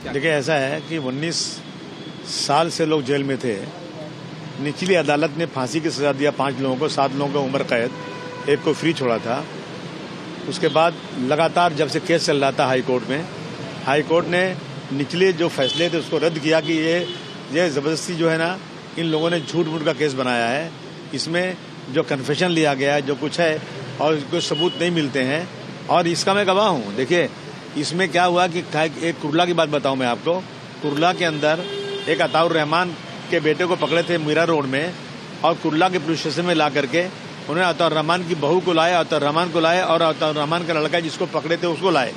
देखिए, ऐसा है कि 19 साल से लोग जेल में थे। निचली अदालत ने फांसी की सजा दिया 5 लोगों को, 7 लोगों को उम्र कैद, एक को फ्री छोड़ा था। उसके बाद लगातार जब से केस चल रहा था हाई कोर्ट ने निचले जो फैसले थे उसको रद्द किया कि ये ज़बरदस्ती जो है ना, इन लोगों ने झूठ मूठ का केस बनाया है। इसमें जो कन्फेशन लिया गया है, जो कुछ है, और कोई सबूत नहीं मिलते हैं, और इसका मैं गवाह हूँ। देखिए, इसमें क्या हुआ कि एक कुर्ला की बात बताऊं मैं आपको। कुर्ला के अंदर एक अताउर रहमान के बेटे को पकड़े थे मीरा रोड में, और कुर्ला के पुलिस स्टेशन में ला करके उन्होंने अताउर रहमान की बहू को लाए, अताउर रहमान को लाए, और अताउर रहमान का लड़का जिसको पकड़े थे उसको लाए।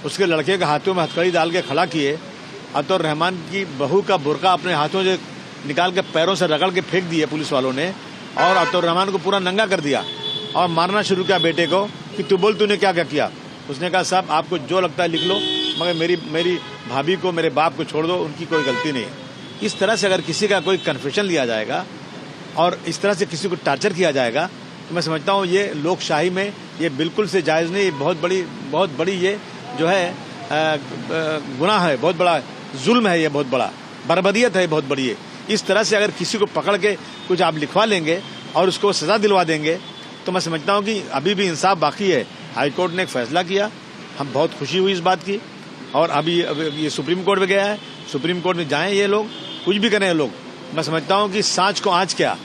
उसके लड़के के हाथों में हथकड़ी डाल के खड़ा किए। अताउर रहमान की बहू का बुर्का अपने हाथों से निकाल के पैरों से रगड़ के फेंक दिए पुलिस वालों ने, और अताउर रहमान को पूरा नंगा कर दिया और मारना शुरू किया बेटे को कि तू बोल तूने क्या क्या किया। उसने कहा, साहब आपको जो लगता है लिख लो, मगर मेरी भाभी को, मेरे बाप को छोड़ दो, उनकी कोई गलती नहीं है। इस तरह से अगर किसी का कोई कन्फेशन लिया जाएगा और इस तरह से किसी को टार्चर किया जाएगा, तो मैं समझता हूँ ये लोकशाही में ये बिल्कुल से जायज़ नहीं। बहुत बड़ी ये जो है गुनाह है, बहुत बड़ा जुल्म है, ये बहुत बड़ा बर्बरियत है, बहुत बड़ी है। इस तरह से अगर किसी को पकड़ के कुछ आप लिखवा लेंगे और उसको सज़ा दिलवा देंगे, तो मैं समझता हूँ कि अभी भी इंसाफ बाकी है। हाई कोर्ट ने एक फैसला किया, हम बहुत खुशी हुई इस बात की, और अभी ये सुप्रीम कोर्ट में गया है। सुप्रीम कोर्ट में जाएं ये लोग, कुछ भी करें ये लोग। मैं समझता हूँ कि सांच को आँच क्या,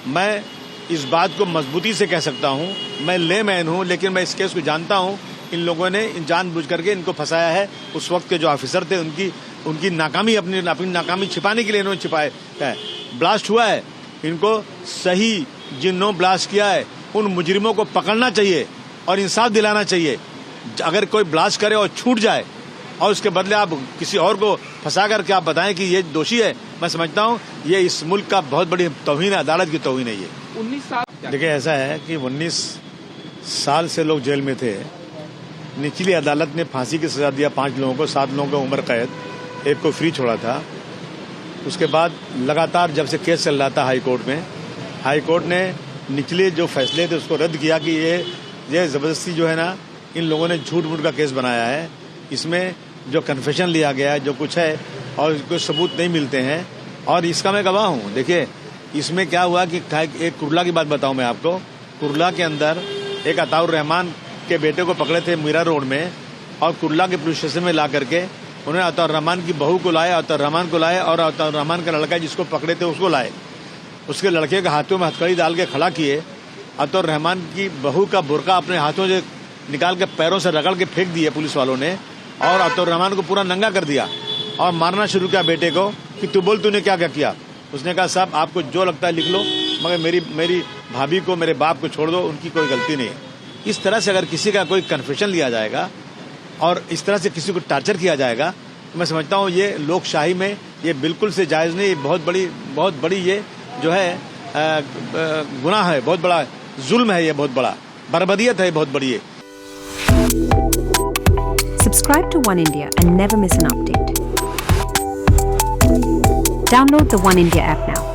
मैं इस बात को मजबूती से कह सकता हूँ। मैं लेमैन हूँ, लेकिन मैं इस केस को जानता हूँ। इन लोगों ने जानबूझ करके इनको फंसाया है। उस वक्त के जो ऑफिसर थे उनकी नाकामी, अपनी नाकामी छिपाने के लिए इन्होंने छिपाया है। ब्लास्ट हुआ है, इनको सही जिन्होंने ब्लास्ट किया है उन मुजरिमों को पकड़ना चाहिए और इंसाफ दिलाना चाहिए। अगर कोई ब्लास्ट करे और छूट जाए और उसके बदले आप किसी और को फंसा करके आप बताएं कि ये दोषी है, मैं समझता हूँ ये इस मुल्क का बहुत बड़ी तौहीन है, अदालत की तौहीन है ये। 19 साल देखिए, ऐसा है कि 19 साल से लोग जेल में थे। निचली अदालत ने फांसी की सजा दिया 5 लोगों को, 7 लोगों को उम्र कैद, एक को फ्री छोड़ा था। उसके बाद लगातार जब से केस चल रहा था हाई कोर्ट ने निचले जो फैसले थे उसको रद्द किया कि ये ज़बरदस्ती जो है ना, इन लोगों ने झूठ मूठ का केस बनाया है। इसमें जो कन्फेशन लिया गया है, जो कुछ है, और कोई सबूत नहीं मिलते हैं, और इसका मैं गवाह हूँ। देखिए, इसमें क्या हुआ कि एक कुर्ला की बात बताऊं मैं आपको। कुर्ला के अंदर एक अताउर रहमान के बेटे को पकड़े थे मीरा रोड में, और कुर्ला के पुलिस स्टेशन में ला करके उन्होंने अताउर रहमान की बहू को लाए, अताउर रहमान को लाए, और अताउर रहमान का लड़का जिसको पकड़े थे उसको लाए। उसके लड़के के हाथों में हथकड़ी डाल के खड़ा किए। अताउर रहमान की बहू का बुर्का अपने हाथों से निकाल के पैरों से रगड़ के फेंक दिए पुलिस वालों ने, और अताउर रहमान को पूरा नंगा कर दिया और मारना शुरू किया बेटे को कि तू बोल तूने क्या क्या किया। उसने कहा, साहब आपको जो लगता है लिख लो, मगर मेरी भाभी को, मेरे बाप को छोड़ दो, उनकी कोई गलती नहीं है। इस तरह से अगर किसी का कोई कन्फेशन लिया जाएगा और इस तरह से किसी को टार्चर किया जाएगा, तो मैं समझता हूँ ये लोकशाही में ये बिल्कुल से जायज़ नहीं। बहुत बड़ी ये जो है गुनाह है, बहुत बड़ा जुल्म है, ये बहुत बड़ा बर्बरियत है, बहुत बड़ी है। Subscribe to One India and never miss an update. Download the One India app now.